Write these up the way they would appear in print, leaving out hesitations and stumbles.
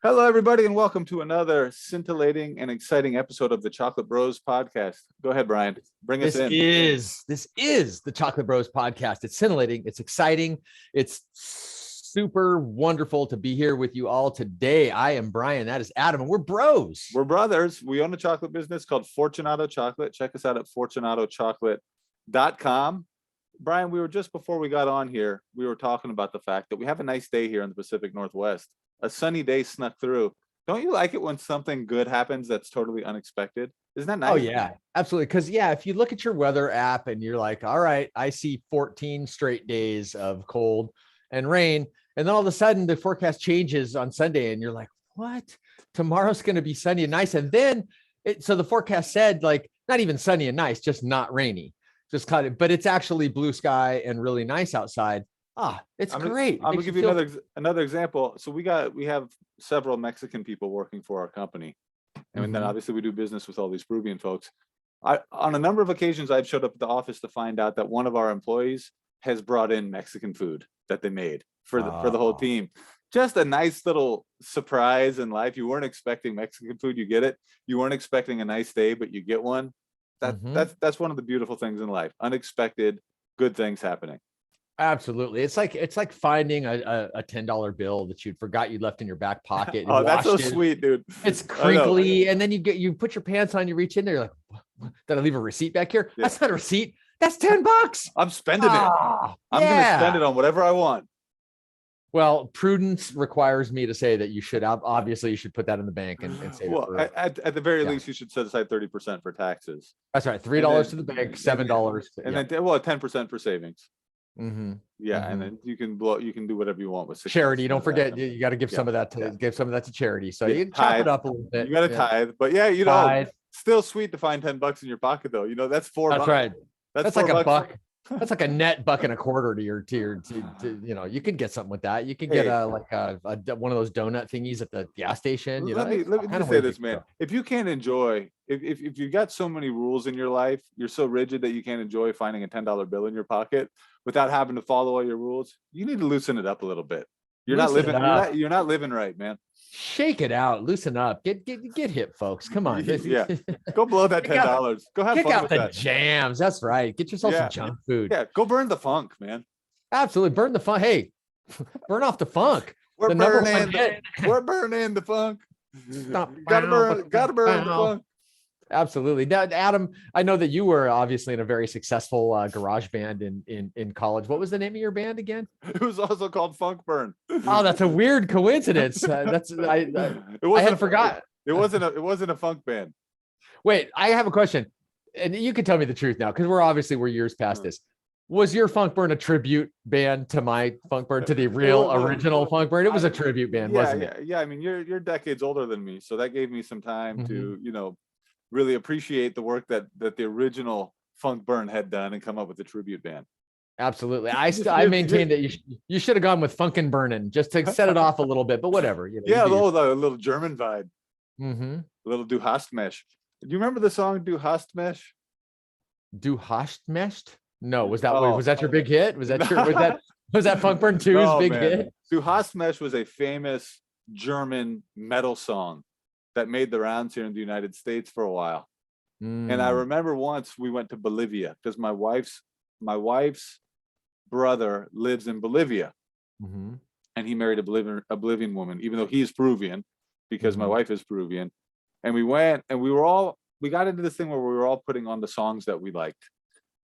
Hello, everybody, and welcome to another scintillating and exciting episode of the Chocolate Bros podcast. Go ahead, Brian. Bring us in. This is the Chocolate Bros podcast. It's scintillating. It's exciting. It's super wonderful to be here with you all today. I am Brian. That is Adam, and we're bros. We're brothers. We own a chocolate business called Fortunato Chocolate. Check us out at fortunatochocolate.com. Brian, we were just before we got on here, we were talking about the fact that we have a nice day here in the Pacific Northwest. A sunny day snuck through. Don't you like it when something good happens that's totally unexpected? Isn't that nice? Oh, yeah, absolutely. Because, if you look at your weather app and you're like, all right, I see 14 straight days of cold and rain. And then all of a sudden the forecast changes on Sunday and you're like, what? Tomorrow's going to be sunny and nice. And then so the forecast said like not even sunny and nice, just not rainy, just kind of, but it's actually blue sky and really nice outside. It's great. I'm gonna give you another example. So we have several Mexican people working for our company, and then obviously we do business with all these Peruvian folks. On a number of occasions, I've showed up at the office to find out that one of our employees has brought in Mexican food that they made for the whole team. Just a nice little surprise in life. You weren't expecting Mexican food, you get it. You weren't expecting a nice day, but you get one. That's one of the beautiful things in life. Unexpected good things happening. Absolutely. It's like finding a $10 bill that you'd forgot you left in your back pocket. Oh, that's so sweet, dude. It's crinkly. And then you put your pants on, you reach in there, you're like, did I leave a receipt back here? Yeah. That's not a receipt. That's $10. I'm spending it. I'm going to spend it on whatever I want. Well, prudence requires me to say that you should obviously put that in the bank and save it. At the very least, you should set aside 30% for taxes. That's right. $3 to the bank, $7. And then 10% for savings. Mm-hmm. Yeah, and then you can do whatever you want with charity. Don't forget, you got to give some of that to charity. So you can chop it up a little bit. You got to tithe, but still sweet to find $10 in your pocket though. That's $4. That's right. That's like a buck. That's like a net $1.25 to you can get something with that. You can get one of those donut thingies at the gas station. Let me just say this, man. If you can't enjoy, if you got so many rules in your life, you're so rigid that you can't enjoy finding a $10 bill in your pocket without having to follow all your rules, you need to loosen it up a little bit. You're not living right, man. Shake it out, loosen up, get hip, folks. Come on. Go blow that $10. Go have fun with that. Jams. That's right. Get yourself some junk food. Yeah, go burn the funk, man. Absolutely. Burn the funk. Hey, burn off the funk. We're burning the funk. Gotta burn the funk. Absolutely. Now, Adam, I know that you were obviously in a very successful garage band in college. What was the name of your band again? It was also called Funk Burn. Oh, that's a weird coincidence. I had forgot. It wasn't a funk band. Wait, I have a question, and you can tell me the truth now because we're years past this. Was your Funk Burn a tribute band to my Funk Burn, to the original Funk Burn? It was a tribute band, wasn't it? Yeah. I mean, you're decades older than me, so that gave me some time to really appreciate the work that the original Funk Burn had done and come up with a tribute band. Absolutely. I maintain that you should have gone with Funkin' Burnin' just to set it off a little bit, but whatever. A little German vibe. A little Du Hast Mesh. Do you remember the song Du Hast Mesh? Du Hast Meshed? No, was that your big hit? Was that Funk Burn 2's big hit? Du Hast Mesh was a famous German metal song that made the rounds here in the United States for a while. And I remember once we went to Bolivia because my wife's brother lives in Bolivia, and he married a Bolivian woman, even though he's Peruvian, because my wife is Peruvian. And we went and we got into this thing where we were all putting on the songs that we liked.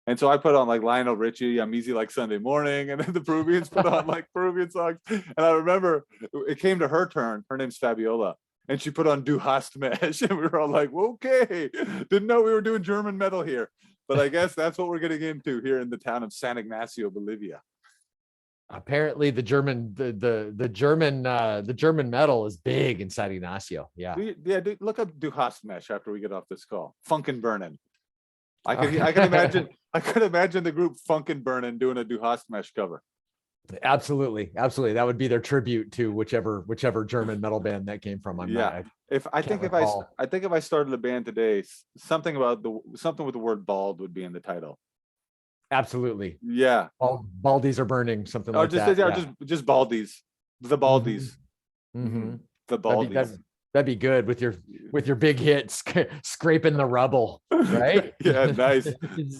And so I put on like Lionel Richie, I'm Easy Like Sunday Morning, and then the Peruvians put on like Peruvian songs. And I remember it came to her turn. Her name's Fabiola. And she put on Du Hast Mesh, and we were all like, okay, didn't know we were doing German metal here. But I guess that's what we're getting into here in the town of San Ignacio, Bolivia. Apparently the German metal is big in San Ignacio. Yeah. Dude, look up Du Hast Mesh after we get off this call. Funkin' Burnin'. I could imagine the group Funkin' Burnin' doing a Du Hast Mesh cover. Absolutely. That would be their tribute to whichever German metal band that came from. If I started a band today, something with the word bald would be in the title. Absolutely. Yeah. Baldies are burning, something like that. Just Baldies. The Baldies. The That'd be, Baldies. that'd be good with your big hit, scraping the rubble, right? Yeah, nice.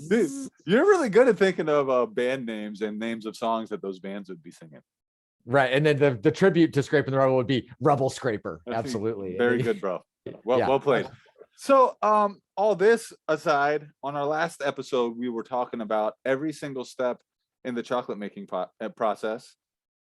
Dude, you're really good at thinking of band names and names of songs that those bands would be singing. Right. And then the tribute to Scraping the Rubble would be Rubble Scraper. Absolutely. Very good, bro. Yeah. Well played. So all this aside, on our last episode, we were talking about every single step in the chocolate making process.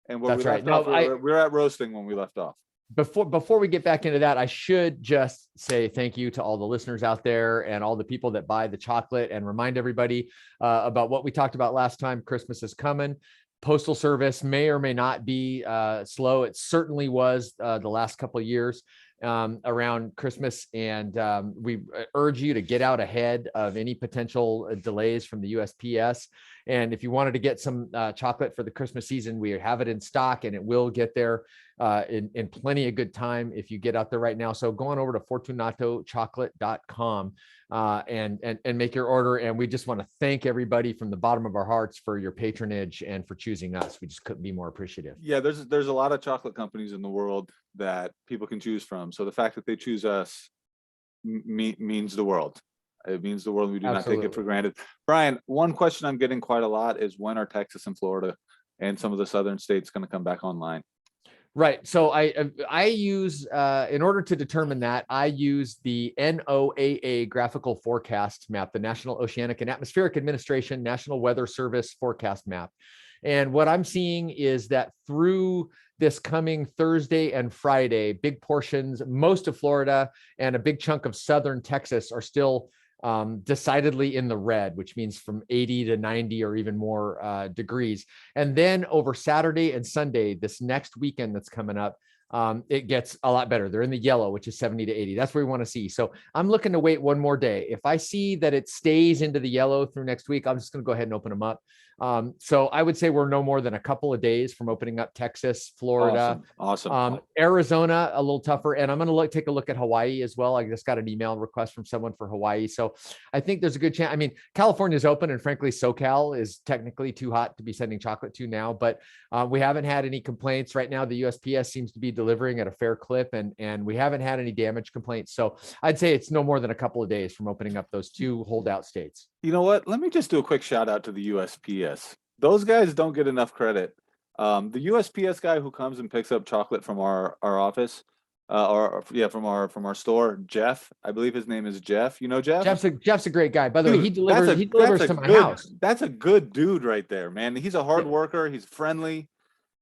And where That's we right. left off, No, we were at roasting when we left off. Before we get back into that, I should just say thank you to all the listeners out there and all the people that buy the chocolate, and remind everybody about what we talked about last time. Christmas is coming. Postal service may or may not be slow. It certainly was the last couple of years around Christmas. And we urge you to get out ahead of any potential delays from the USPS. And if you wanted to get some chocolate for the Christmas season, we have it in stock, and it will get there in plenty of good time if you get out there right now. So go on over to fortunatochocolate.com and make your order. And we just want to thank everybody from the bottom of our hearts for your patronage and for choosing us. We just couldn't be more appreciative. Yeah, there's a lot of chocolate companies in the world that people can choose from. So the fact that they choose us means the world. It means the world. We do not take it for granted. Brian, one question I'm getting quite a lot is, when are Texas and Florida and some of the southern states going to come back online? Right. So I use, in order to determine that, I use the NOAA graphical forecast map, the National Oceanic and Atmospheric Administration National Weather Service forecast map. And what I'm seeing is that through this coming Thursday and Friday, big portions, most of Florida and a big chunk of southern Texas are still decidedly in the red, which means from 80 to 90 or even more degrees. And then over Saturday and Sunday, this next weekend that's coming up, it gets a lot better. They're in the yellow, which is 70 to 80. That's where we want to see. So I'm looking to wait one more day. If I see that it stays into the yellow through next week, I'm just going to go ahead and open them up. So I would say we're no more than a couple of days from opening up Texas, Florida, awesome. Arizona, a little tougher. And I'm going to take a look at Hawaii as well. I just got an email request from someone for Hawaii. So I think there's a good chance. I mean, California's open, and frankly, SoCal is technically too hot to be sending chocolate to now, but we haven't had any complaints right now. The USPS seems to be delivering at a fair clip, and we haven't had any damage complaints. So I'd say it's no more than a couple of days from opening up those two holdout states. You know what? Let me just do a quick shout out to the USPS. Those guys don't get enough credit. The USPS guy who comes and picks up chocolate from our office, from our store, Jeff. I believe his name is Jeff. You know Jeff? Jeff's a great guy. By the way, he delivers to my house. That's a good dude right there, man. He's a hard worker. He's friendly,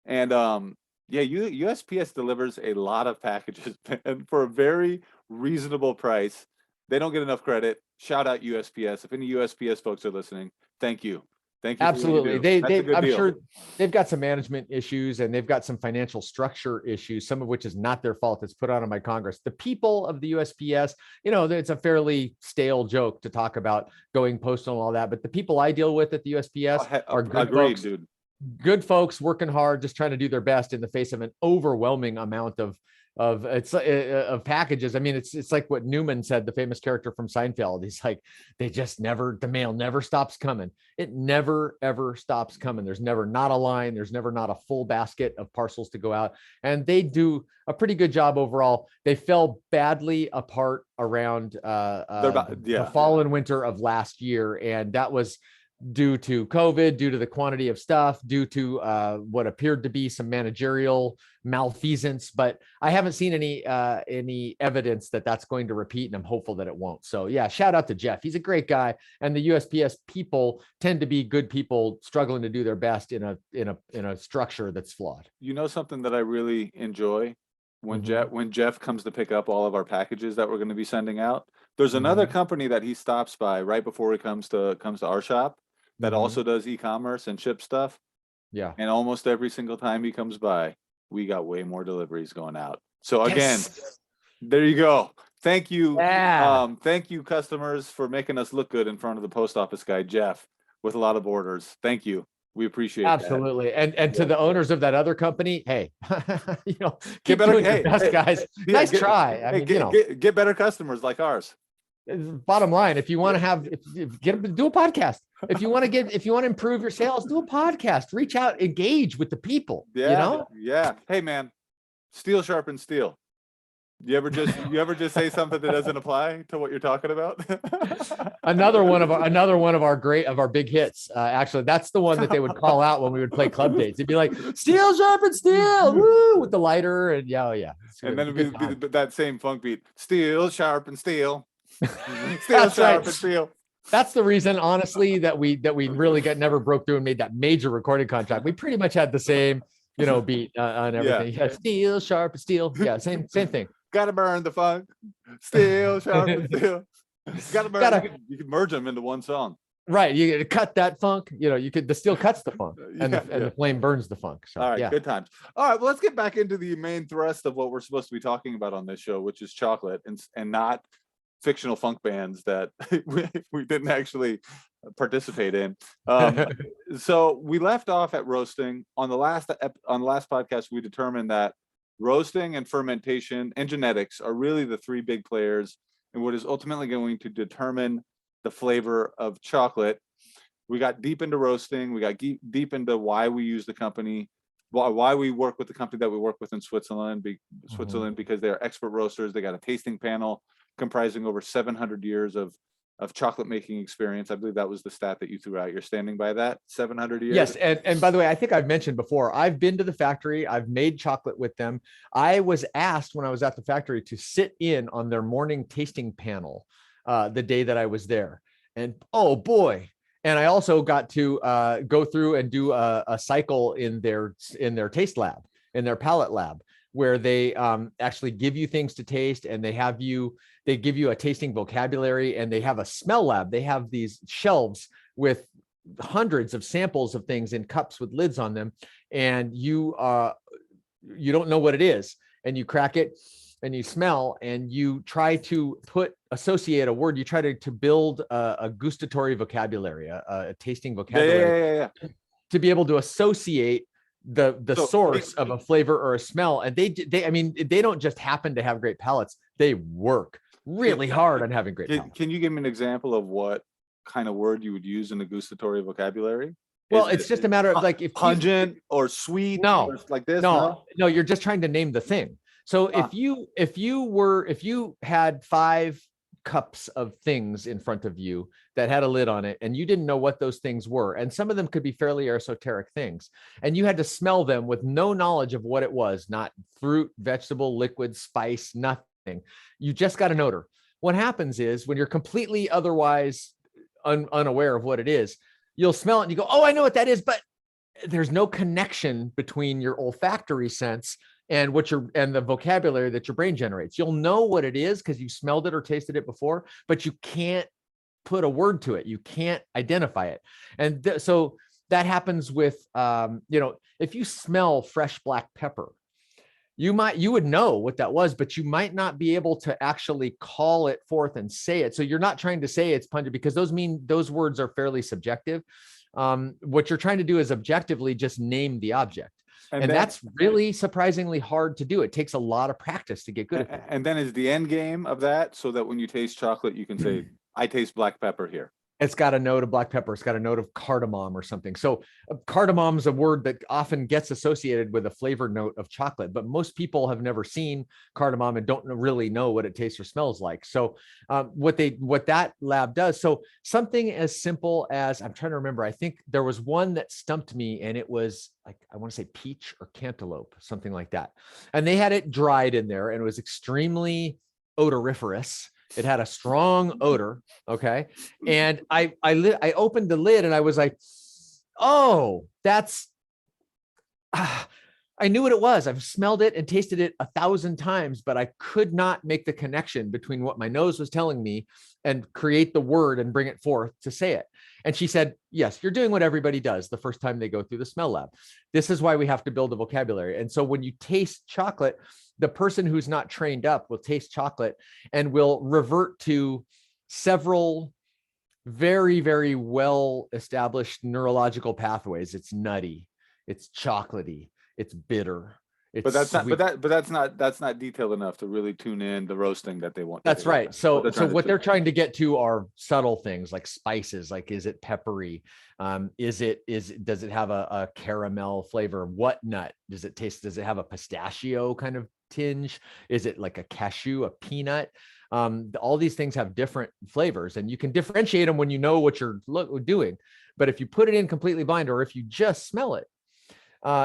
and USPS delivers a lot of packages, and for a very reasonable price. They don't get enough credit. Shout out USPS. If any USPS folks are listening, thank you. Thank you. Absolutely. I'm sure they've got some management issues, and they've got some financial structure issues, some of which is not their fault. It's put on by Congress. The people of the USPS, it's a fairly stale joke to talk about going postal and all that, but the people I deal with at the USPS are good folks. Dude. Good folks working hard, just trying to do their best in the face of an overwhelming amount of packages. I mean, it's like what Newman said, the famous character from Seinfeld. He's like, the mail never stops coming. It never, ever stops coming. There's never not a line. There's never not a full basket of parcels to go out. And they do a pretty good job overall. They fell badly apart around the fall and winter of last year. And that was due to COVID, due to the quantity of stuff, due to what appeared to be some managerial malfeasance, but I haven't seen any evidence that that's going to repeat, and I'm hopeful that it won't. So yeah, shout out to Jeff. He's a great guy, and the USPS people tend to be good people struggling to do their best in a structure that's flawed. You know, something that I really enjoy when Jeff comes to pick up all of our packages that we're going to be sending out. There's another company that he stops by right before he comes to our shop that also does e-commerce and ship stuff. Yeah. And almost every single time he comes by, we got way more deliveries going out. So again, there you go. Thank you. Yeah. Thank you, customers, for making us look good in front of the post office guy, Jeff, with a lot of orders. Thank you. We appreciate absolutely that. And to the owners of that other company, hey, get better, guys. Nice try. Get better customers like ours. Bottom line, if you want to do a podcast. If you want to improve your sales, do a podcast. Reach out, engage with the people. Yeah. Yeah. Hey man, steel sharpens steel. You ever just say something that doesn't apply to what you're talking about? Another one of our big hits. Actually, that's the one that they would call out when we would play club dates. It'd be like steel sharpen steel, woo, with the lighter, and yeah. And then it'd be that same funk beat: steel sharpen steel, steel That's sharpen right. steel. That's the reason, honestly, that we really never broke through and made that major recording contract. We pretty much had the same, beat on everything. Yeah, steel sharp steel. Yeah, same thing. Gotta burn the funk. Steel sharpen steel. Gotta burn. You could merge them into one song. Right, you cut that funk. The steel cuts the funk, and the flame burns the funk. So, all right, good times. All right, well, let's get back into the main thrust of what we're supposed to be talking about on this show, which is chocolate and not fictional funk bands that we didn't actually participate in. So we left off at roasting. On the last podcast, we determined that roasting and fermentation and genetics are really the three big players and what is ultimately going to determine the flavor of chocolate. We got deep into roasting. We got deep into why we use the company, why we work with the company that we work with in Switzerland, because they're expert roasters. They got a tasting panel comprising over 700 years of chocolate making experience. I believe that was the stat that you threw out. You're standing by that, 700 years? Yes, and by the way, I think I've mentioned before, I've been to the factory. I've made chocolate with them. I was asked when I was at the factory to sit in on their morning tasting panel the day that I was there. And oh boy. And I also got to go through and do a cycle in their taste lab, in their palate lab, where they actually give you things to taste, and they give you a tasting vocabulary, and they have a smell lab. They have these shelves with hundreds of samples of things in cups with lids on them, and you don't know what it is, and you crack it and you smell, and you try to associate a word. You try to build a gustatory vocabulary, a tasting vocabulary, to be able to associate the source of a flavor or a smell. And they don't just happen to have great palates. They work really hard on having great palates. Can you give me an example of what kind of word you would use in the gustatory vocabulary? Well, it's just a matter of like, if pungent or sweet, no, or like this. No, you're just trying to name the thing. So if you had 5 cups of things in front of you that had a lid on it, and you didn't know what those things were, and some of them could be fairly esoteric things, and you had to smell them with no knowledge of what it was, not fruit, vegetable, liquid, spice, nothing. You just got an odor. What happens is, when you're completely otherwise unaware of what it is, you'll smell it and you go, oh, I know what that is, but there's no connection between your olfactory sense and the vocabulary that your brain generates. You'll know what it is because you smelled it or tasted it before, but you can't put a word to it. You can't identify it. And so that happens with, if you smell fresh black pepper, you would know what that was, but you might not be able to actually call it forth and say it. So you're not trying to say it's pungent, because those words are fairly subjective. What you're trying to do is objectively just name the object. And that's really surprisingly hard to do. It takes a lot of practice to get good at that. And then is the end game of that so that when you taste chocolate, you can say, I taste black pepper here. It's got a note of black pepper. It's got a note of cardamom or something. So cardamom is a word that often gets associated with a flavor note of chocolate, but most people have never seen cardamom and don't really know what it tastes or smells like. So what that lab does, so something as simple as, I'm trying to remember, I think there was one that stumped me, and it was like, I want to say peach or cantaloupe, something like that. And they had it dried in there, and it was extremely odoriferous. It had a strong odor. Okay. And I opened the lid, and I was like, oh, I knew what it was. I've smelled it and tasted it 1,000 times, but I could not make the connection between what my nose was telling me and create the word and bring it forth to say it. And she said, yes, you're doing what everybody does the first time they go through the smell lab. This is why we have to build a vocabulary. And so when you taste chocolate, the person who's not trained up will taste chocolate and will revert to several very, very well established neurological pathways. It's nutty, it's chocolatey, it's bitter. But that's not detailed enough to really tune in the roasting that they want. That's right. So what they're trying to get to are subtle things like spices. Like, is it peppery? Does it have a caramel flavor? What nut does it taste? Does it have a pistachio kind of tinge? Is it like a cashew, a peanut? All these things have different flavors, and you can differentiate them when you know what you're doing. But if you put it in completely blind, or if you just smell it,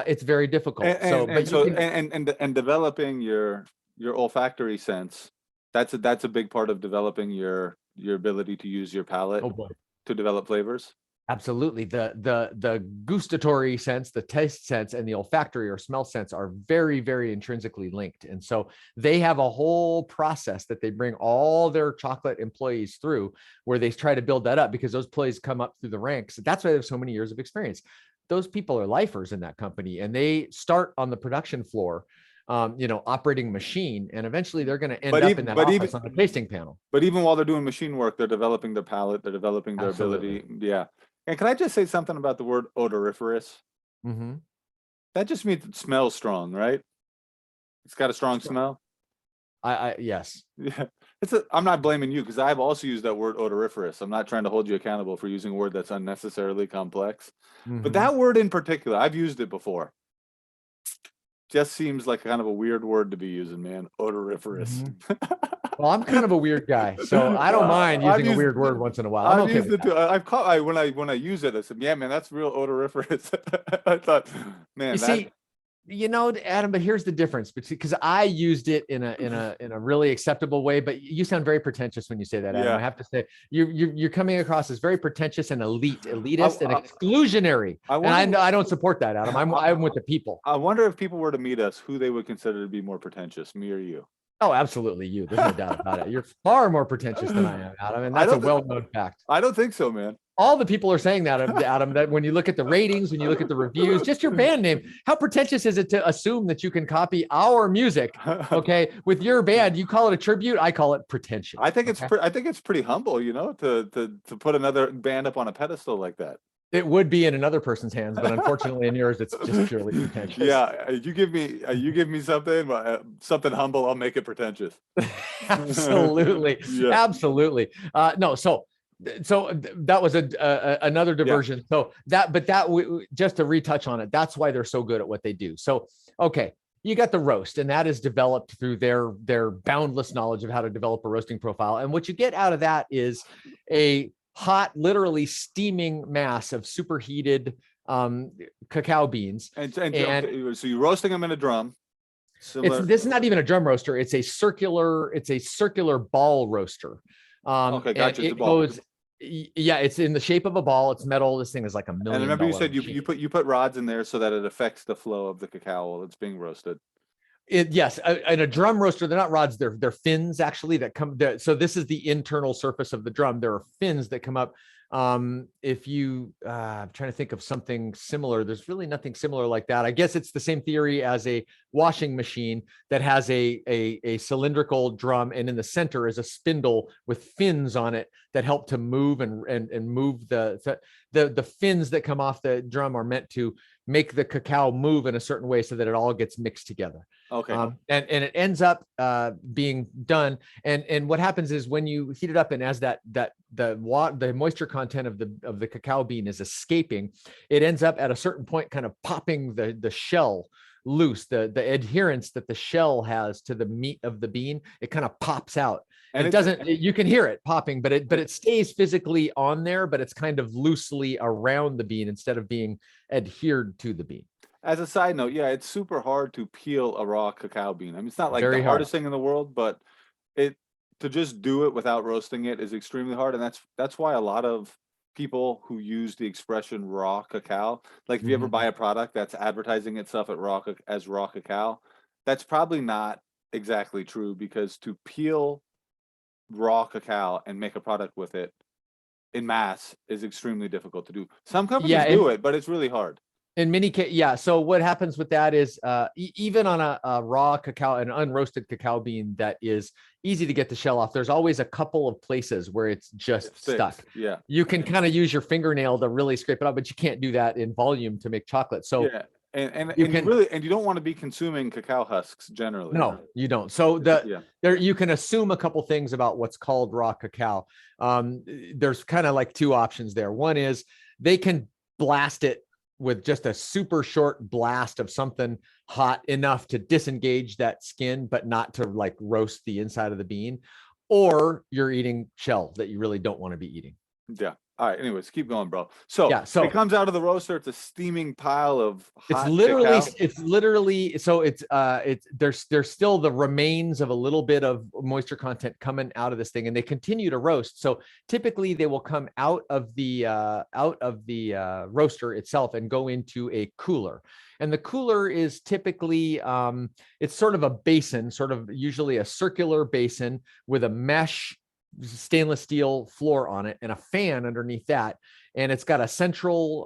it's very difficult. And developing your olfactory sense, that's a big part of developing your ability to use your palate to develop flavors. Absolutely. The gustatory sense, the taste sense, and the olfactory or smell sense are very, very intrinsically linked. And so they have a whole process that they bring all their chocolate employees through, where they try to build that up, because those employees come up through the ranks. That's why they have so many years of experience. Those people are lifers in that company, and they start on the production floor, operating machine, and eventually they're going to end up in that office on the tasting panel. But even while they're doing machine work, they're developing their palate, they're developing their ability. Yeah. And can I just say something about the word odoriferous? Mm-hmm. That just means it smells strong, right? It's got a strong smell. Yes. Yeah. I'm not blaming you, because I've also used that word odoriferous. I'm not trying to hold you accountable for using a word that's unnecessarily complex. Mm-hmm. But that word in particular, I've used it before. Just seems like kind of a weird word to be using, man. Odoriferous. Mm-hmm. Well, I'm kind of a weird guy, so I don't mind using a weird word once in a while. I've used it too. When I use it, I said, "Yeah, man, that's real odoriferous." I thought, man, see, Adam, but here's the difference, because I used it in a really acceptable way. But you sound very pretentious when you say that, Adam. Yeah. I have to say, you're coming across as very pretentious and elitist and exclusionary. And I don't support that, Adam. I'm with the people. I wonder if people were to meet us, who they would consider to be more pretentious, me or you. Oh, absolutely you. There's no doubt about it. You're far more pretentious than I am, Adam, and that's a well-known fact. I don't think so, man. All the people are saying that, Adam, that when you look at the ratings, when you look at the reviews, just your band name, how pretentious is it to assume that you can copy our music? Okay, with your band, you call it a tribute, I call it pretentious. I think it's pretty humble, to put another band up on a pedestal like that. It would be in another person's hands, but unfortunately in yours, it's just purely pretentious. Yeah, you give me something humble, I'll make it pretentious. Absolutely, yeah. Absolutely. No, so that was another diversion. Yeah. So just to retouch on it, that's why they're so good at what they do. So, okay, you got the roast, and that is developed through their boundless knowledge of how to develop a roasting profile. And what you get out of that is a hot, literally steaming mass of superheated cacao beans. And so you're roasting them in a drum. This is not even a drum roaster. It's a circular ball roaster. Okay, gotcha. It's in the shape of a ball. It's metal. This thing is like $1 million. And remember, you said you put rods in there so that it affects the flow of the cacao that's being roasted. Yes, in a drum roaster, they're not rods, they're fins actually that come there. So this is the internal surface of the drum. There are fins that come up. If you I'm trying to think of something similar, there's really nothing similar like that. I guess it's the same theory as a washing machine that has a cylindrical drum, and in the center is a spindle with fins on it that help to move and move the fins that come off the drum are meant to make the cacao move in a certain way so that it all gets mixed together. Okay. And it ends up being done. And what happens is when you heat it up, and as the moisture content of the cacao bean is escaping, it ends up at a certain point kind of popping the shell loose, the adherence that the shell has to the meat of the bean. It kind of pops out. And you can hear it popping, but it stays physically on there, but it's kind of loosely around the bean instead of being adhered to the bean. As a side note, yeah, it's super hard to peel a raw cacao bean. I mean, it's not like the hardest thing in the world, but to just do it without roasting it is extremely hard. And that's why a lot of people who use the expression raw cacao, like if you ever buy a product that's advertising itself as raw cacao, that's probably not exactly true, because to peel raw cacao and make a product with it in mass is extremely difficult to do. Some companies do it, but it's really hard. In many cases, yeah. So what happens with that is even on a raw cacao, an unroasted cacao bean that is easy to get the shell off, there's always a couple of places where it's just stuck. Yeah. You can kind of use your fingernail to really scrape it up, but you can't do that in volume to make chocolate. So yeah. And you don't want to be consuming cacao husks generally. No, you don't. So you can assume a couple things about what's called raw cacao. There's kind of like two options there. One is they can blast it with just a super short blast of something hot enough to disengage that skin, but not to like roast the inside of the bean, or you're eating shell that you really don't want to be eating. Yeah. All right. Anyways, keep going, bro. So Yeah. So it comes out of the roaster. It's a steaming pile of it's hot literally, cacao. so there's still the remains of a little bit of moisture content coming out of this thing, and they continue to roast. So typically they will come out of the roaster itself and go into a cooler. And the cooler is typically, it's sort of a basin, sort of usually a circular basin with a mesh stainless steel floor on it and a fan underneath that. And it's got a central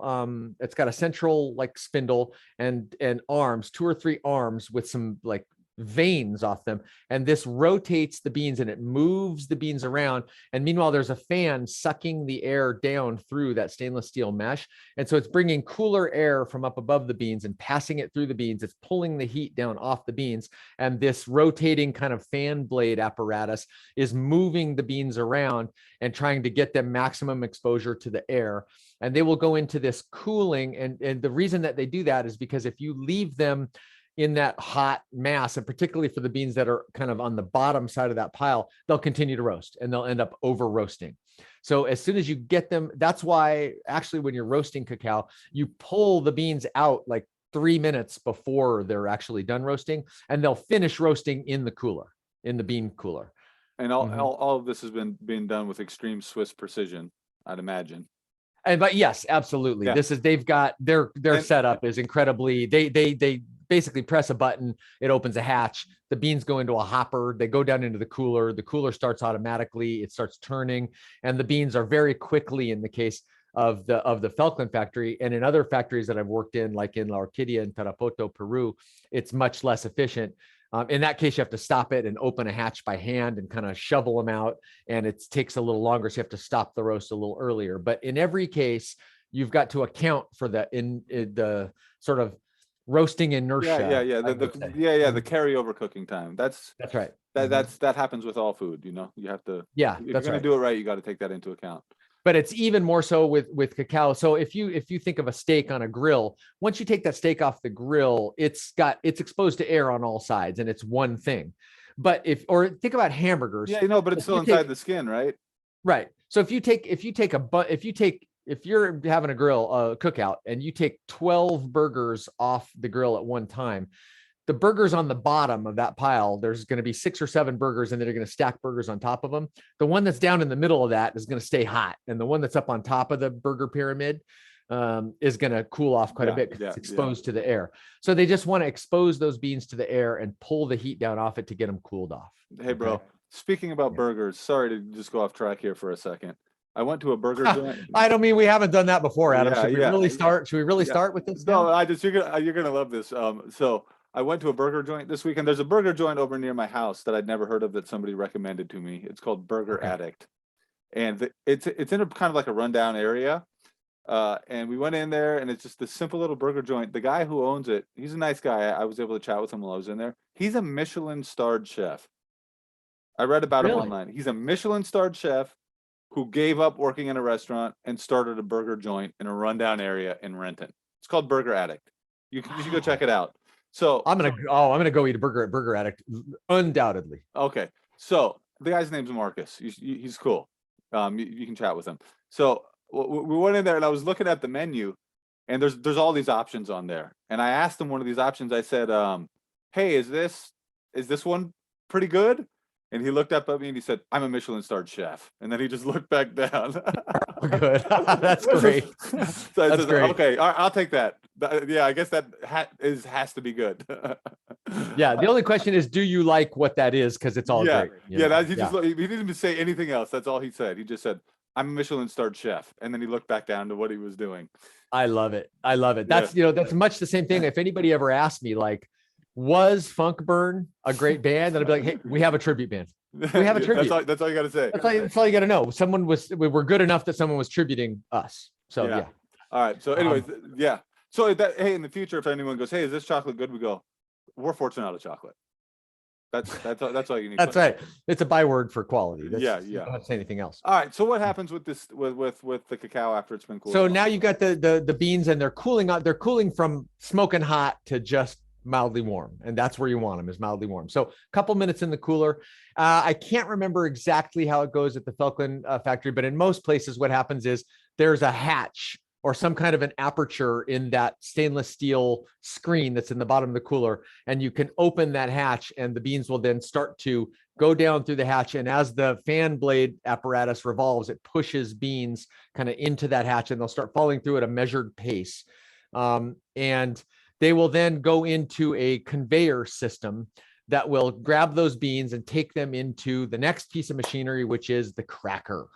like spindle and arms, 2 or 3 arms with some like veins off them. And this rotates the beans and it moves the beans around. And meanwhile, there's a fan sucking the air down through that stainless steel mesh. And so it's bringing cooler air from up above the beans and passing it through the beans. It's pulling the heat down off the beans. And this rotating kind of fan blade apparatus is moving the beans around and trying to get them maximum exposure to the air. And they will go into this cooling. And the reason that they do that is because if you leave them in that hot mass, and particularly for the beans that are kind of on the bottom side of that pile, they'll continue to roast and they'll end up over roasting. So as soon as you get them, that's why actually when you're roasting cacao, you pull the beans out like 3 minutes before they're actually done roasting, and they'll finish roasting in the cooler, in the bean cooler. And all of this has been being done with extreme Swiss precision, I'd imagine. But yes, absolutely. Yeah. This is, they've got their setup is incredibly, they basically press a button, it opens a hatch, the beans go into a hopper, they go down into the cooler starts automatically, it starts turning, and the beans are very quickly, in the case of the Falkland factory, and in other factories that I've worked in, like in La Orquídea in Tarapoto, Peru, it's much less efficient. In that case, you have to stop it and open a hatch by hand and kind of shovel them out, and it takes a little longer, so you have to stop the roast a little earlier. But in every case, you've got to account for the sort of roasting inertia. The carryover cooking time. That's right. That happens with all food. You know, you have to. Yeah, if you're gonna do it right, you got to take that into account. But it's even more so with cacao. So if you think of a steak on a grill, once you take that steak off the grill, it's exposed to air on all sides, and it's one thing. But or think about hamburgers. Yeah, but it's still inside the skin, right? Right. So if you're having a grill cookout and you take 12 burgers off the grill at one time, the burgers on the bottom of that pile, there's going to be 6 or 7 burgers, and they're going to stack burgers on top of them. The one that's down in the middle of that is going to stay hot, and the one that's up on top of the burger pyramid is going to cool off quite a bit because it's exposed to the air. So they just want to expose those beans to the air and pull the heat down off it to get them cooled off. Hey, bro, speaking about burgers, sorry to just go off track here for a second. I went to a burger joint. I don't mean we haven't done that before, Adam. Should we really start? Should we really start with this? No, you're gonna love this. So I went to a burger joint this weekend. There's a burger joint over near my house that I'd never heard of that somebody recommended to me. It's called Burger Addict, and it's in a kind of like a rundown area. And we went in there, and it's just this simple little burger joint. The guy who owns it, he's a nice guy. I was able to chat with him while I was in there. He's a Michelin-starred chef. I read about him online. He's a Michelin-starred chef who gave up working in a restaurant and started a burger joint in a rundown area in Renton. It's called Burger Addict. You should go check it out. So I'm gonna go eat a burger at Burger Addict, undoubtedly. Okay, so the guy's name's Marcus. He's cool. You can chat with him. So we went in there, and I was looking at the menu, and there's all these options on there. And I asked him one of these options. I said, "Hey, is this one pretty good?" And he looked up at me and he said, "I'm a Michelin-starred chef." And then he just looked back down. Good. That's great. So I said, great. Okay, I'll take that. Yeah, I guess that has to be good. Yeah. The only question is, do you like what that is? Because it's all great. He didn't even say anything else. That's all he said. He just said, "I'm a Michelin-starred chef," and then he looked back down to what he was doing. I love it. That's that's much the same thing. If anybody ever asked me, like, was Funkburn a great band? And I'd be like, hey, we have a tribute band. We have a tribute. That's all you got to say. That's all you got to know. We were good enough that someone was tributing us. So yeah. All right. So anyways, So hey, in the future, if anyone goes, "Hey, is this chocolate good?" We go, "We're fortunate out of chocolate." That's all you need. That's right. It's a byword for quality. Yeah. You don't have to say anything else. All right. So what happens with this with the cacao after it's been cooled? So now you've got the beans and they're cooling out. They're cooling from smoking hot to just mildly warm, and that's where you want them, is mildly warm. So a couple minutes in the cooler. I can't remember exactly how it goes at the Felklin factory, but in most places, what happens is there's a hatch or some kind of an aperture in that stainless steel screen that's in the bottom of the cooler, and you can open that hatch, and the beans will then start to go down through the hatch. And as the fan blade apparatus revolves, it pushes beans kind of into that hatch, and they'll start falling through at a measured pace. And they will then go into a conveyor system that will grab those beans and take them into the next piece of machinery, which is the cracker.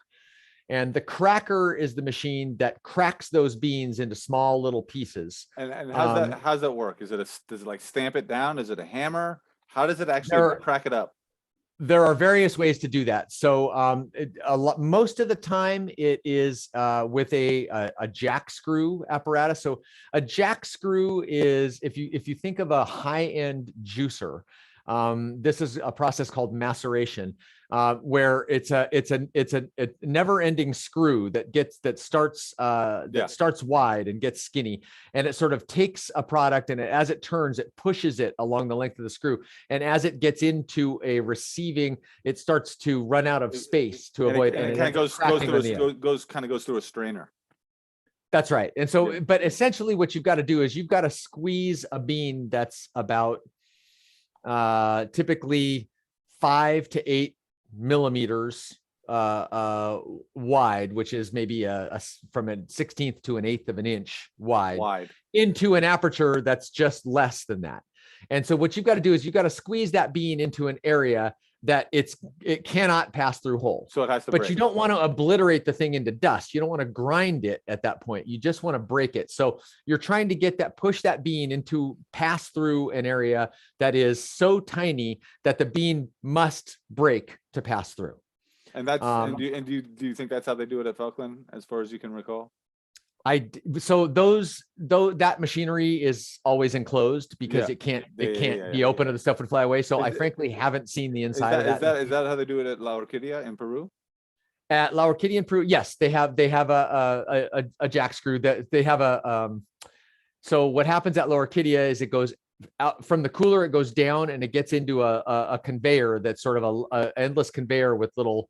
And the cracker is the machine that cracks those beans into small little pieces. And how's that work? Does it like stamp it down? Is it a hammer? How does it actually crack it up? There are various ways to do that. So most of the time it is with a jack screw apparatus. So a jack screw is, if you think of a high-end juicer, this is a process called maceration, where it's a never-ending screw that starts wide and gets skinny, and it sort of takes a product, and as it turns, it pushes it along the length of the screw, and as it gets into a receiving, it starts to run out of space to avoid, and it kind of goes through a strainer. That's right. And so, but essentially, what you've got to do is you've got to squeeze a bean that's about typically 5 to 8 millimeters wide, which is maybe from a 1/16 to an 1/8 of an inch wide into an aperture that's just less than that. And so what you've got to do is you've got to squeeze that bean into an area that it cannot pass through whole. So it has to but break. You don't want to obliterate the thing into dust. You don't want to grind it at that point. You just want to break it. So you're trying to push that bean into pass through an area that is so tiny that the bean must break to pass through. And that's do you think that's how they do it at Felklin, as far as you can recall? That machinery is always enclosed because it can't be open or the stuff would fly away. So I frankly haven't seen the inside of that. Is that how they do it at La Orquídea in Peru? At La Orquídea in Peru, yes, they have a jack screw that they have so what happens at La Orquídea is it goes out from the cooler, it goes down and it gets into a conveyor that's sort of a endless conveyor with little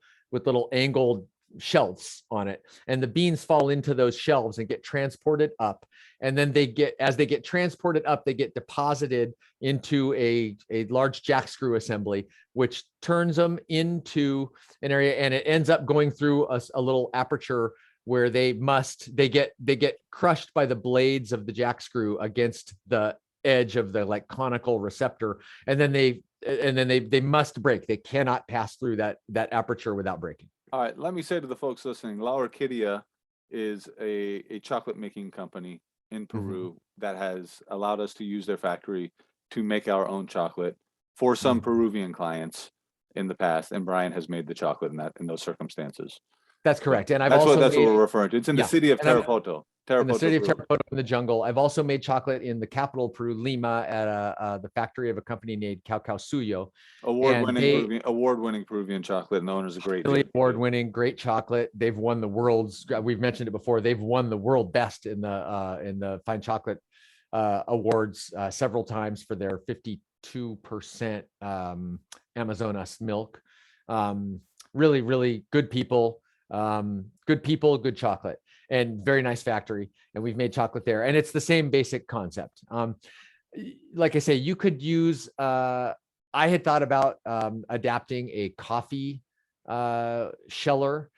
angled shelves on it, and the beans fall into those shelves and get transported up, and then as they get transported up, they get deposited into a large jack screw assembly, which turns them into an area, and it ends up going through a little aperture where they get crushed by the blades of the jack screw against the edge of the like conical receptor, and then they must break. They cannot pass through that aperture without breaking. All right, let me say to the folks listening, La Orquídea is a chocolate making company in Peru that has allowed us to use their factory to make our own chocolate for some Peruvian clients in the past, and Brian has made the chocolate in those circumstances. That's correct. And that's what we're referring to. It's in the city of Tarapoto. In the city of Tarapoto in the jungle. I've also made chocolate in the capital of Peru, Lima, at the factory of a company named Cacao Suyo. Award-winning Peruvian chocolate, and the owner's a great. Really award-winning, great chocolate. They've won the world's. We've mentioned it before. They've won the world best in the fine chocolate awards several times for their 52% Amazonas milk. Really, really good people. Good chocolate, and very nice factory. And we've made chocolate there, and it's the same basic concept. Like I say, you could use, I had thought about adapting a coffee sheller,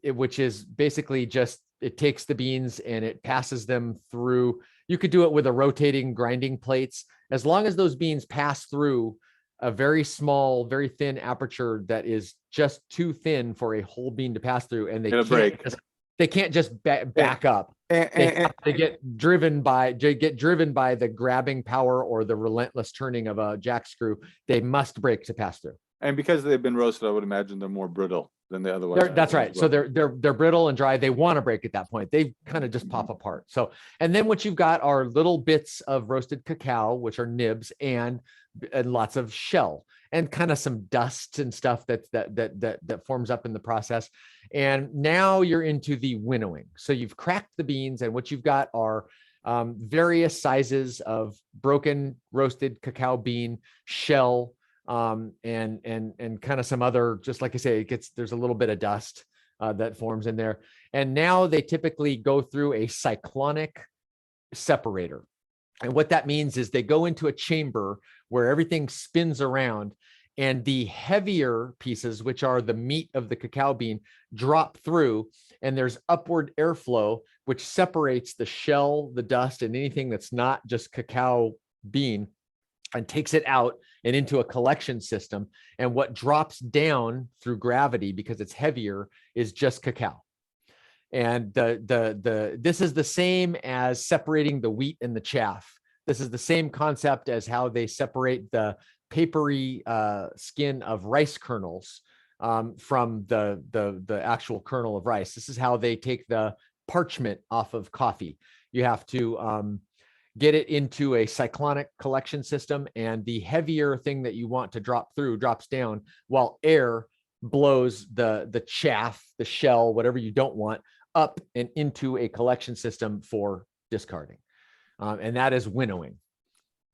which is basically just, it takes the beans and it passes them through. You could do it with a rotating grinding plates, as long as those beans pass through a very small, very thin aperture that is just too thin for a whole bean to pass through, and they can't just back up. They get driven by the grabbing power or the relentless turning of a jack screw. They must break to pass through. And because they've been roasted, I would imagine they're more brittle than they otherwise. That's right. So they're brittle and dry. They want to break at that point. They kind of just pop apart. So, and then what you've got are little bits of roasted cacao, which are nibs, and lots of shell and kind of some dust and stuff that forms up in the process. And now you're into the winnowing. So you've cracked the beans, and what you've got are various sizes of broken roasted cacao bean shell, and kind of some other, just like I say, there's a little bit of dust that forms in there. And now they typically go through a cyclonic separator. And what that means is they go into a chamber where everything spins around, and the heavier pieces, which are the meat of the cacao bean, drop through, and there's upward airflow, which separates the shell, the dust, and anything that's not just cacao bean, and takes it out and into a collection system. And what drops down through gravity, because it's heavier, is just cacao. And this is the same as separating the wheat and the chaff. This is the same concept as how they separate the papery skin of rice kernels from the actual kernel of rice. This is how they take the parchment off of coffee. You have to get it into a cyclonic collection system, and the heavier thing that you want to drop through drops down, while air blows the chaff, the shell, whatever you don't want, up and into a collection system for discarding. And that is winnowing.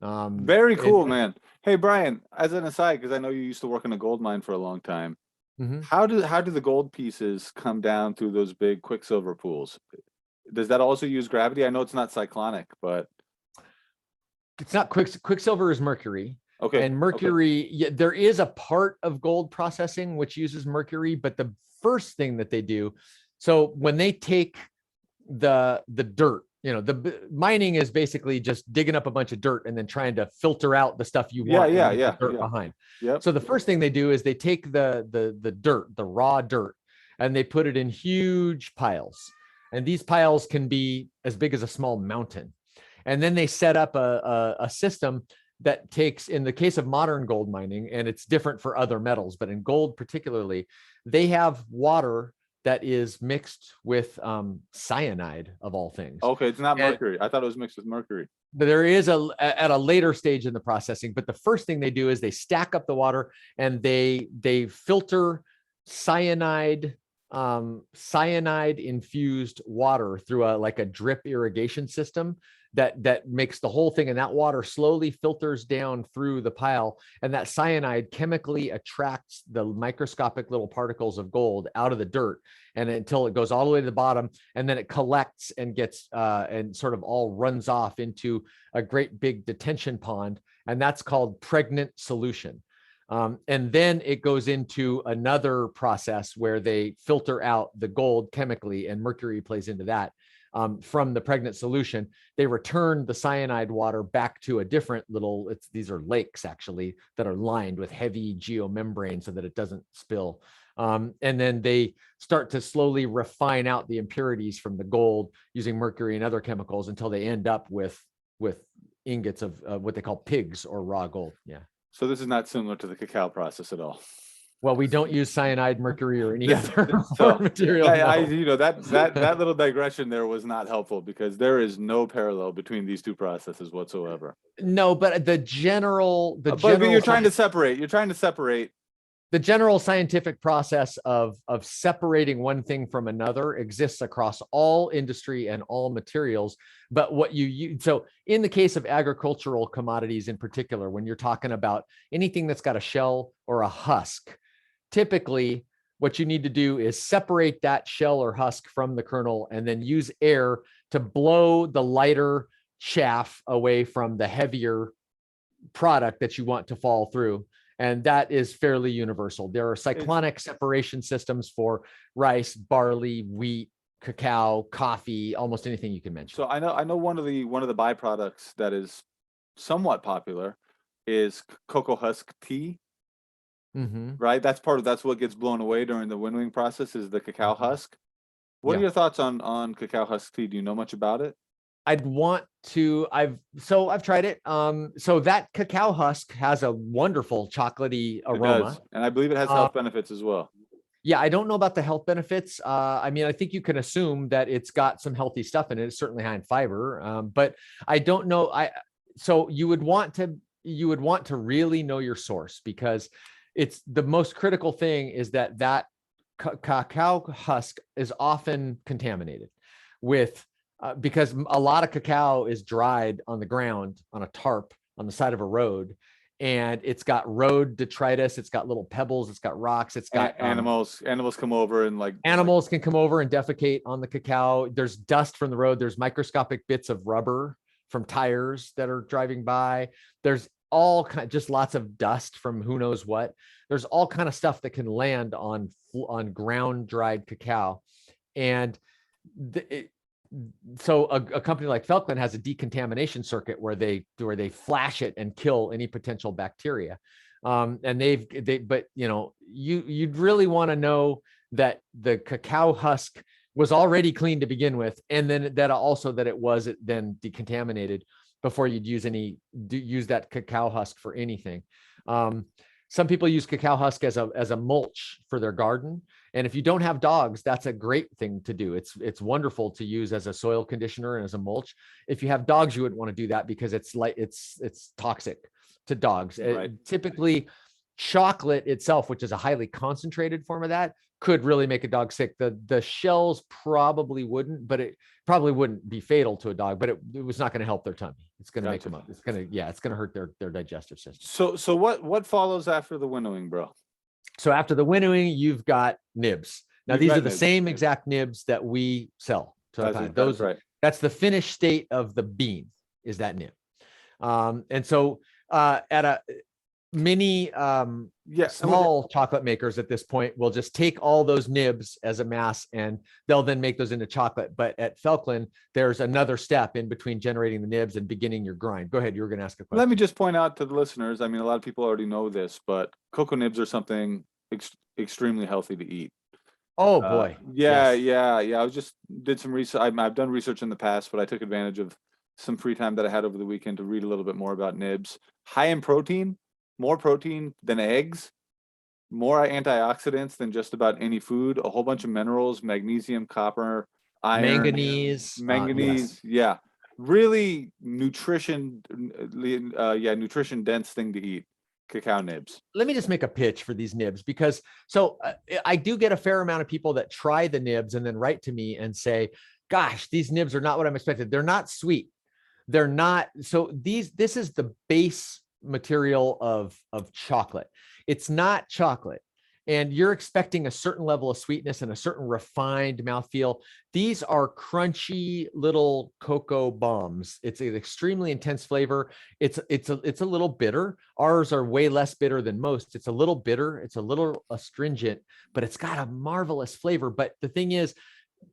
Very cool, man. Hey, Brian, as an aside, because I know you used to work in a gold mine for a long time, how do the gold pieces come down through those big quicksilver pools? Does that also use gravity? I know it's not cyclonic, but it's not quicksilver is mercury. Okay. And mercury, yeah, there is a part of gold processing which uses mercury, but the first thing that they do, so when they take the dirt, the mining is basically just digging up a bunch of dirt and then trying to filter out the stuff you want. Dirt behind. Yep. So the first thing they do is they take the dirt, the raw dirt, and they put it in huge piles. And these piles can be as big as a small mountain. And then they set up a system that takes, in the case of modern gold mining, and it's different for other metals, but in gold particularly, they have water that is mixed with cyanide, of all things. Okay, it's not mercury. I thought it was mixed with mercury. But there is at a later stage in the processing. But the first thing they do is they stack up the water, and they filter cyanide infused water through a drip irrigation system that makes the whole thing, and that water slowly filters down through the pile, and that cyanide chemically attracts the microscopic little particles of gold out of the dirt, and until it goes all the way to the bottom, and then it collects and gets and sort of all runs off into a great big detention pond, and that's called pregnant solution. And then it goes into another process where they filter out the gold chemically, and mercury plays into that. From the pregnant solution, they return the cyanide water back to a different these are lakes actually that are lined with heavy geomembrane so that it doesn't spill. And then they start to slowly refine out the impurities from the gold using mercury and other chemicals until they end up with ingots of what they call pigs, or raw gold. Yeah. So this is not similar to the cacao process at all. Well, we don't use cyanide, mercury, or any other material. That little digression there was not helpful, because there is no parallel between these two processes whatsoever. No, but but you're trying to separate. The general scientific process of separating one thing from another exists across all industry and all materials. But what you use, so in the case of agricultural commodities in particular, when you're talking about anything that's got a shell or a husk, typically what you need to do is separate that shell or husk from the kernel, and then use air to blow the lighter chaff away from the heavier product that you want to fall through. And that is fairly universal. There are cyclonic separation systems for rice, barley, wheat, cacao, coffee, almost anything you can mention. So I know one of the byproducts that is somewhat popular is cocoa husk tea. Right? That's what gets blown away during the winnowing process, is the cacao husk. What are your thoughts on cacao husk tea? Do you know much about it? I'd want to, I've tried it. So that cacao husk has a wonderful chocolatey It aroma. does. And I believe it has health benefits as well. Yeah, I don't know about the health benefits. I mean, I think you can assume that it's got some healthy stuff in it. It's certainly high in fiber, but I don't know. So you would want to really know your source, because it's the most critical thing is that cacao husk is often contaminated with because a lot of cacao is dried on the ground on a tarp on the side of a road, and it's got road detritus, it's got little pebbles, it's got rocks, it's got animals come over and animals can come over and defecate on the cacao. There's dust from the road, there's microscopic bits of rubber from tires that are driving by. There's all kind, just lots of dust from who knows what. There's all kind of stuff that can land on ground dried cacao. And so a company like Felkland has a decontamination circuit where they flash it and kill any potential bacteria. And but you know, you'd really want to know that the cacao husk was already clean to begin with, and then that also that it was then decontaminated before you'd use that cacao husk for anything. Some people use cacao husk as a mulch for their garden. And if you don't have dogs, that's a great thing to do. It's wonderful to use as a soil conditioner and as a mulch. If you have dogs, you wouldn't want to do that because it's toxic to dogs. Right. Typically, chocolate itself, which is a highly concentrated form of that, could really make a dog sick. The shells probably wouldn't, but it probably wouldn't be fatal to a dog, but it was not going to help their tummy. It's going to make them up. It's going to hurt their digestive system. So what follows after the winnowing, bro? So after the winnowing, you've got nibs. Now, these are the same exact nibs that we sell. Those right. That's the finished state of the bean, is that nib. And so at many small chocolate makers at this point will just take all those nibs as a mass and they'll then make those into chocolate. But at Felkland, there's another step in between generating the nibs and beginning your grind. Go ahead, you were going to ask a question. Let me just point out to the listeners, I mean, a lot of people already know this, but cocoa nibs are something extremely healthy to eat. Oh boy. Yeah. I did some research. I've done research in the past, but I took advantage of some free time that I had over the weekend to read a little bit more about nibs. High in protein, more protein than eggs, more antioxidants than just about any food, a whole bunch of minerals, magnesium, copper, iron, manganese. Yeah. Really nutrition dense thing to eat. Cacao nibs. Let me just make a pitch for these nibs, because I do get a fair amount of people that try the nibs and then write to me and say, gosh, these nibs are not what I'm expecting. They're not sweet. They're not. So this is the base material of chocolate. It's not chocolate. And you're expecting a certain level of sweetness and a certain refined mouthfeel. These are crunchy little cocoa bombs. It's an extremely intense flavor. It's a little bitter. Ours are way less bitter than most. It's a little bitter. It's a little astringent, but it's got a marvelous flavor. But the thing is,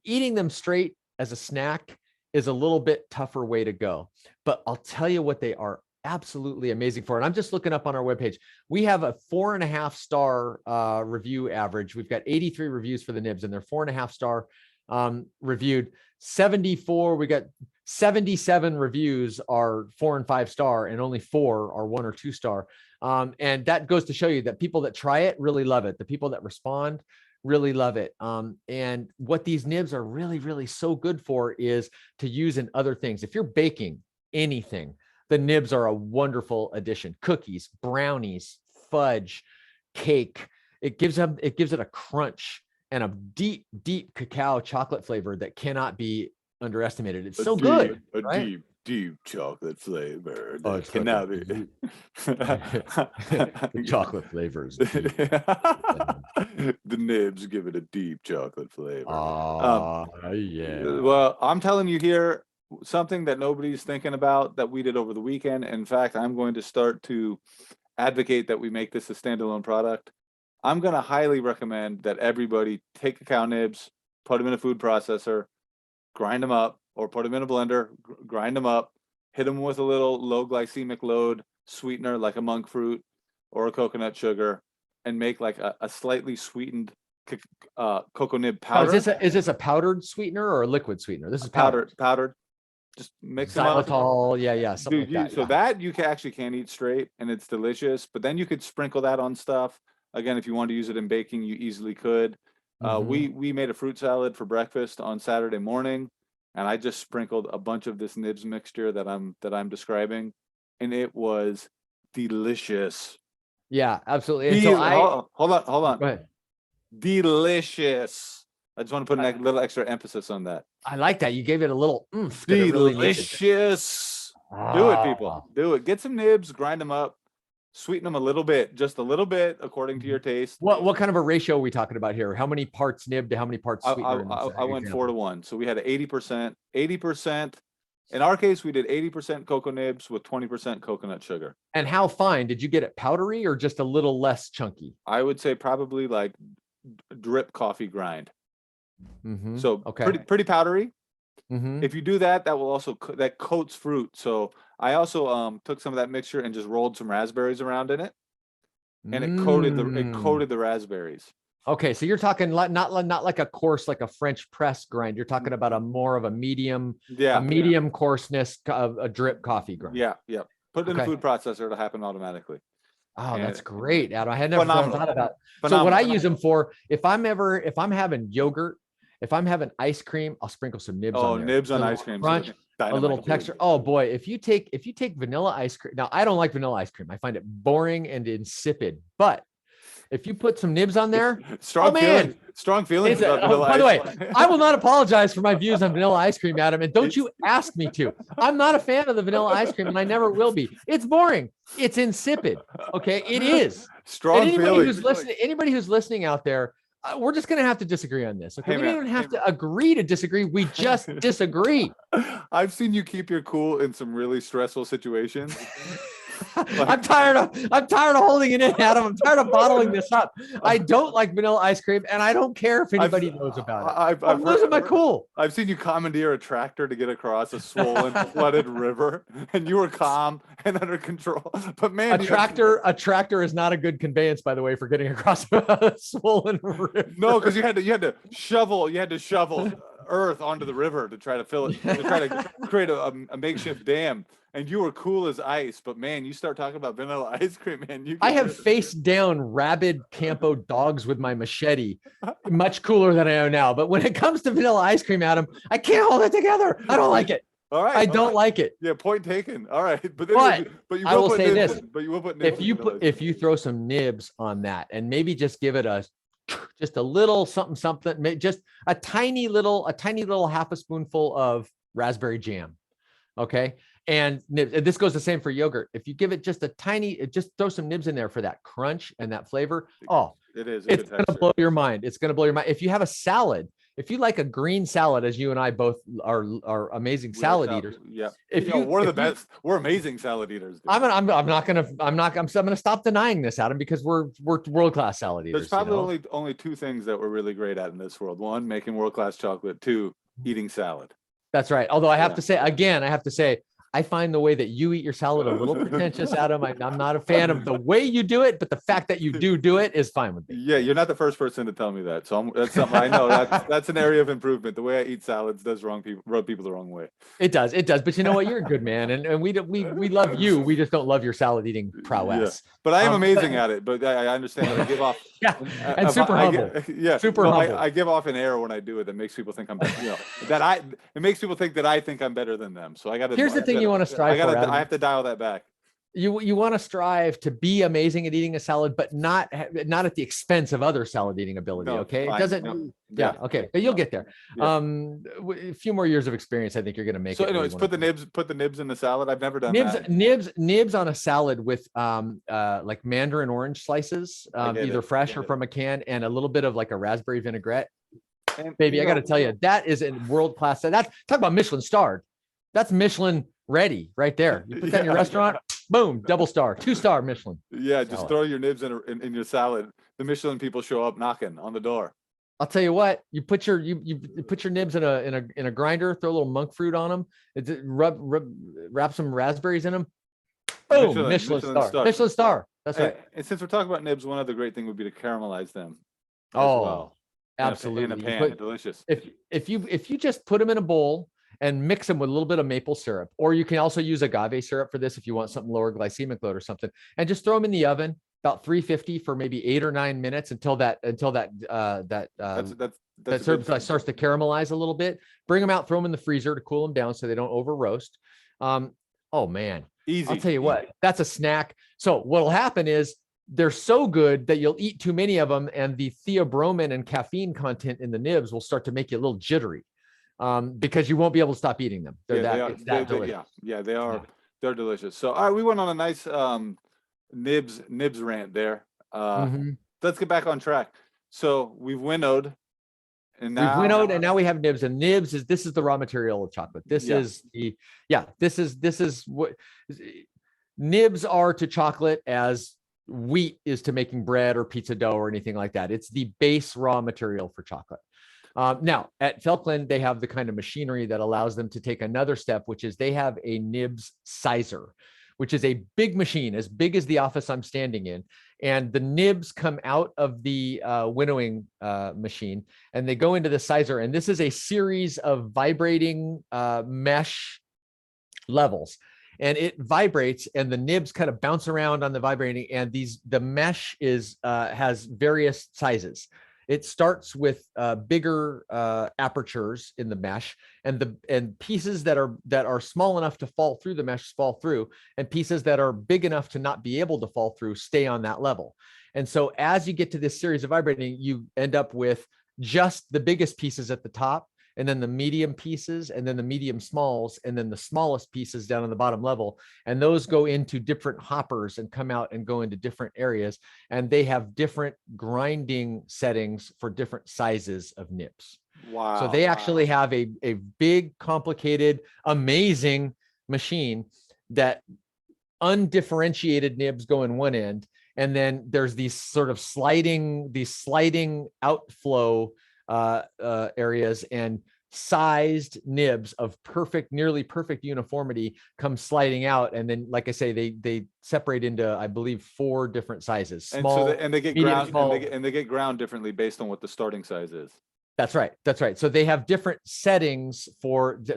eating them straight as a snack is a little bit tougher way to go. But I'll tell you what they are absolutely amazing for. And I'm just looking up on our webpage. We have a 4.5 star review average. We've got 83 reviews for the nibs, and they're 4.5 star reviewed. 74, we got 77 reviews are 4 and 5 star, and only 4 are 1 or 2 star. And that goes to show you that people that try it really love it. The people that respond really love it. And what these nibs are really, really so good for is to use in other things. If you're baking anything, the nibs are a wonderful addition. Cookies, brownies, fudge, cake. It gives it a crunch and a deep, deep cacao chocolate flavor that cannot be underestimated. It's so good. A deep chocolate flavor. Oh, it cannot be. The chocolate flavors. The nibs give it a deep chocolate flavor. Yeah. Well, I'm telling you here, something that nobody's thinking about that we did over the weekend. In fact, I'm going to start to advocate that we make this a standalone product. I'm going to highly recommend that everybody take cacao nibs, put them in a food processor, grind them up, or put them in a blender, grind them up, hit them with a little low glycemic load sweetener like a monk fruit or a coconut sugar, and make like a slightly sweetened cocoa nib powder. Is this a powdered sweetener or a liquid sweetener? This is powdered. Just mix them up. Xylitol, yeah, something Dude, like that. so that you can actually can eat straight, and it's delicious. But then you could sprinkle that on stuff. Again, if you want to use it in baking, you easily could. We made a fruit salad for breakfast on Saturday morning, and I just sprinkled a bunch of this Nibs mixture that I'm describing, and it was delicious. Yeah, absolutely. And so hold on. Go ahead. Delicious. I just want to put a little extra emphasis on that. I like that. You gave it a little oomph. That it really needed. Delicious. Do it, people. Do it. Get some nibs, grind them up, sweeten them a little bit, just a little bit, according to your taste. What kind of a ratio are we talking about here? How many parts nib to how many parts sweetener? I went 4-to-1. So we had 80%. 80%. In our case, we did 80% cocoa nibs with 20% coconut sugar. And how fine? Did you get it powdery or just a little less chunky? I would say probably like drip coffee grind. So pretty powdery. If you do that, that will also that coats fruit. So I also took some of that mixture and just rolled some raspberries around in it, and it coated the raspberries. Okay, so you're talking not like a coarse, like a French press grind. You're talking about a more of a medium, coarseness of a drip coffee grind. Yeah. Put it in a food processor; it'll happen automatically. Oh, that's great, Adam. I had never thought about it. So what I use them for, if I'm having yogurt, if I'm having ice cream, I'll sprinkle some nibs on there. Nibs on ice cream. Crunch, a little texture. Oh boy, if you take vanilla ice cream. Now, I don't like vanilla ice cream. I find it boring and insipid. But if you put some nibs on there, strong feelings about vanilla ice cream. By the way, I will not apologize for my views on vanilla ice cream, Adam, and don't you ask me to. I'm not a fan of the vanilla ice cream, and I never will be. It's boring. It's insipid. Okay, it is. Anybody who's listening out there, we're just going to have to disagree on this. Okay, we don't have to agree to disagree. We just disagree. I've seen you keep your cool in some really stressful situations. I'm tired of holding it in, Adam. I'm tired of bottling this up. I don't like vanilla ice cream, and I don't care if anybody knows about it. I'm losing my cool. I've seen you commandeer a tractor to get across a swollen, flooded river, and you were calm and under control. But man, a tractor is not a good conveyance, by the way, for getting across a swollen river. No, because you had to shovel earth onto the river to try to fill it, to try to create a makeshift dam. And you were cool as ice, but man, you start talking about vanilla ice cream, man. I have faced down rabid Campo dogs with my machete, much cooler than I am now. But when it comes to vanilla ice cream, Adam, I can't hold it together. I don't like it. All right, I don't like it. Yeah, point taken. All right, but I will say this: if you throw some nibs on that, and maybe just give it just a little something, just a tiny little half a spoonful of raspberry jam. Okay. And nibs, and this goes the same for yogurt. If you give it just just throw some nibs in there for that crunch and that flavor. Oh, it's going to blow your mind. It's going to blow your mind. If you have a salad, if you like a green salad, as you and I both are amazing salad eaters. Yeah. We're the best. We're amazing salad eaters. Dude. I'm gonna stop denying this, Adam, because we're world-class salad eaters. There's probably only two things that we're really great at in this world. One, making world-class chocolate. Two, eating salad. That's right. Although I have to say, I find the way that you eat your salad a little pretentious, Adam. I'm not a fan of the way you do it, but the fact that you do it is fine with me. Yeah, you're not the first person to tell me that. So that's something I know. That's an area of improvement. The way I eat salads does rub people the wrong way. It does. But you know what? You're a good man, and we love you. We just don't love your salad eating prowess. Yeah. But I am amazing at it. But I understand that I give off. And super humble. Super humble. I give off an air when I do it that makes people think I'm better. It makes people think that I think I'm better than them. So I got to. Here's the thing you want to strive for. I have to dial that back. You want to strive to be amazing at eating a salad, but not at the expense of other salad eating ability. Okay, it doesn't. No. Yeah. Okay, but you'll get there. Yeah. A few more years of experience, I think you're going to make. So, anyways, put the nibs in the salad. I've never done that. Nibs on a salad with like mandarin orange slices, either fresh or from a can, and a little bit of like a raspberry vinaigrette. And, baby, I got to tell you, that is a world class. That's talk about Michelin starred. That's Michelin ready right there. You put that in your restaurant. Boom, double star, 2-star Michelin. Yeah, just throw your nibs in your salad. The Michelin people show up knocking on the door. I'll tell you what, you put your nibs in a grinder, throw a little monk fruit on them, wrap some raspberries in them. Boom, Michelin star. Michelin star. That's right. And since we're talking about nibs, one other great thing would be to caramelize them. Oh, absolutely. In a pan, delicious. If you just put them in a bowl and mix them with a little bit of maple syrup. Or you can also use agave syrup for this if you want something lower glycemic load or something, and just throw them in the oven about 350 for maybe 8 or 9 minutes until that syrup starts to caramelize a little bit. Bring them out, throw them in the freezer to cool them down so they don't over roast. Oh man, easy. I'll tell you what, that's a snack. So what'll happen is they're so good that you'll eat too many of them, and the theobromine and caffeine content in the nibs will start to make you a little jittery, because you won't be able to stop eating them. They're that delicious. They are. Yeah. They're delicious. So, all right, we went on a nice nibs rant there. Let's get back on track. So we've winnowed. And now we have nibs, and nibs this is the raw material of chocolate. This is what nibs are to chocolate as wheat is to making bread or pizza dough or anything like that. It's the base raw material for chocolate. Now at Felkland, they have the kind of machinery that allows them to take another step, which is they have a nibs sizer, which is a big machine, as big as the office I'm standing in. And the nibs come out of the winnowing machine, and they go into the sizer. And this is a series of vibrating mesh levels. And it vibrates, and the nibs kind of bounce around on the vibrating. And the mesh has various sizes. It starts with bigger apertures in the mesh, and pieces that are small enough to fall through the mesh fall through, and pieces that are big enough to not be able to fall through stay on that level. And so as you get to this series of vibrating, you end up with just the biggest pieces at the top, and then the medium pieces, and then the medium smalls, and then the smallest pieces down on the bottom level. And those go into different hoppers and come out and go into different areas. And they have different grinding settings for different sizes of nibs. Wow. So they actually have a big, complicated, amazing machine that undifferentiated nibs go in one end. And then there's these sort of sliding outflow areas, and sized nibs of nearly perfect uniformity come sliding out. And then, like I say, they separate into, I believe, 4 different sizes. Small, and they get ground, and they get ground differently based on what the starting size is. That's right. So they have different settings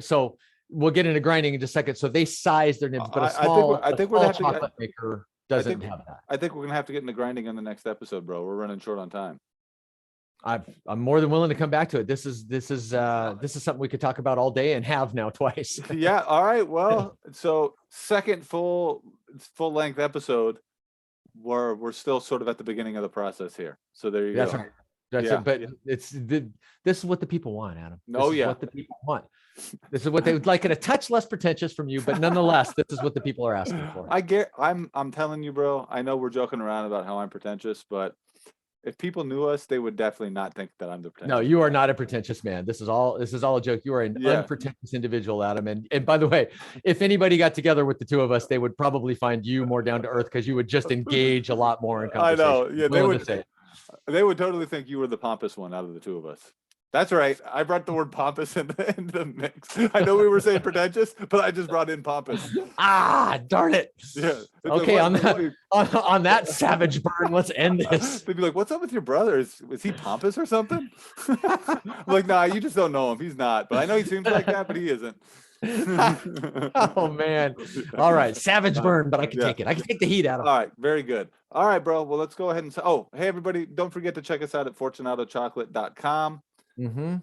so we'll get into grinding in just a second. So they size their nibs, but a small chocolate maker doesn't have that. I think we're gonna have to get into grinding on the next episode, bro. We're running short on time. I'm more than willing to come back to it. This is something we could talk about all day, and have now twice. Yeah. All right. Well, so second full length episode. We're still sort of at the beginning of the process here. So there you go. That's right. That's it. But this is what the people want, Adam. This is what the people want. This is what they would like. It a touch less pretentious from you, but nonetheless, this is what the people are asking for. I'm telling you, bro. I know we're joking around about how I'm pretentious, but if people knew us, they would definitely not think that I'm the pretentious. No, you are not a pretentious man. This is all a joke. You are an unpretentious individual, Adam. And by the way, if anybody got together with the two of us, they would probably find you more down to earth, because you would just engage a lot more in conversation. I know. Yeah, they would totally think you were the pompous one out of the two of us. That's right. I brought the word pompous in the mix. I know we were saying pretentious, but I just brought in pompous. Darn it. Yeah. Okay, on that savage burn, let's end this. They'd be like, "What's up with your brother? Is he pompous or something?" I'm like, nah, you just don't know him. He's not. But I know he seems like that, but he isn't. Oh man. All right, savage burn, but I can take it. I can take the heat out of it. All right, very good. All right, bro. Well, let's go ahead and say, hey everybody, don't forget to check us out at fortunatochocolate.com.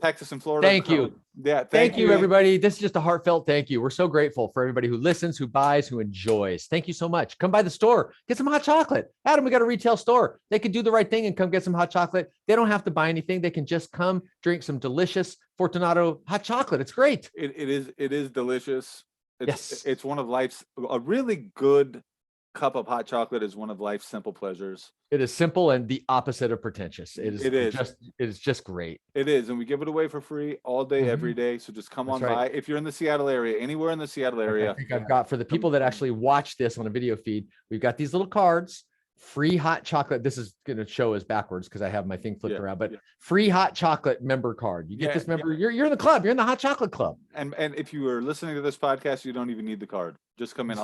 Texas and Florida. Thank you. Yeah. Thank you, everybody. This is just a heartfelt thank you. We're so grateful for everybody who listens, who buys, who enjoys. Thank you so much. Come by the store, get some hot chocolate. Adam, we got a retail store. They can do the right thing and come get some hot chocolate. They don't have to buy anything. They can just come drink some delicious Fortunato hot chocolate. It's great. It is delicious. Yes. It's one of life's, a really good cup of hot chocolate is one of life's simple pleasures. It is simple and the opposite of pretentious. It is just great. It is. And we give it away for free all day, every day. So just come by. If you're in the Seattle area, anywhere in the Seattle area. I think I've got, for the people that actually watch this on a video feed, we've got these little cards, free hot chocolate. This is going to show us backwards because I have my thing flipped around, but free hot chocolate member card. You get this member. You're in the club. You're in the hot chocolate club. And if you are listening to this podcast, you don't even need the card. Just come in.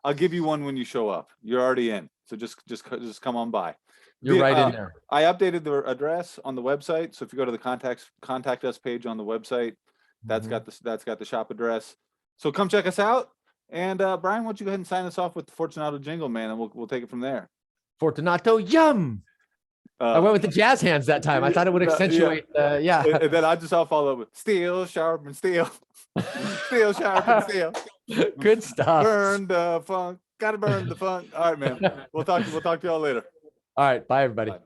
I'll give you one when you show up. You're already in. So just come on by. You're right in there. I updated the address on the website. So if you go to the contact us page on the website, That's got the shop address. So come check us out. And Brian, why don't you go ahead and sign us off with the Fortunato jingle, man, and we'll take it from there. Fortunato, yum. I went with the jazz hands that time. I thought it would accentuate. Yeah. And then I'll follow up with steel, sharp, and steel. Steel, sharp, and steel. Good stuff. Burn the funk. Gotta burn the funk. All right, man. We'll talk to y'all later. All right. Bye, everybody. Bye.